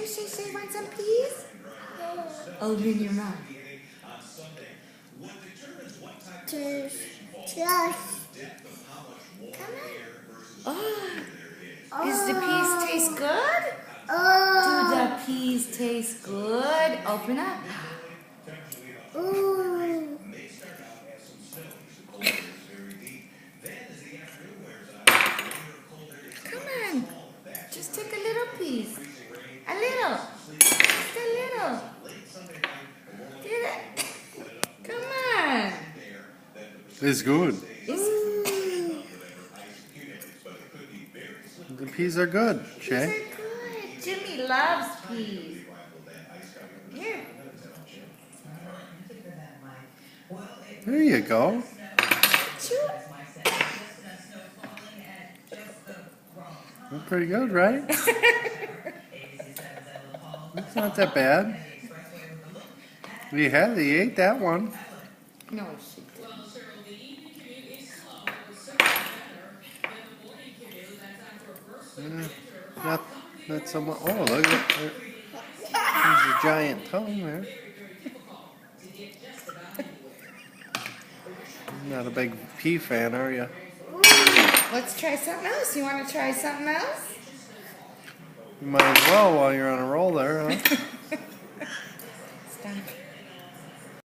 Shay, want some peas? Open your mouth. Cheers. Come on. Oh, does the peas taste good? Do the peas taste good? Open up. Come on. Just take a little piece. A little. Just a little. Get it. Come on. It's good. The peas are good, Shay. These are good. Jimmy loves peas. Here. There you go. Chew. That's pretty good, right? It's not that bad. You ate that one. No, she didn't. Not so much. Oh, look at that. There's a giant tongue there. You're not a big pea fan, are you? Let's try something else. You want to try something else? You might as well while you're on a roll there, huh? Stop.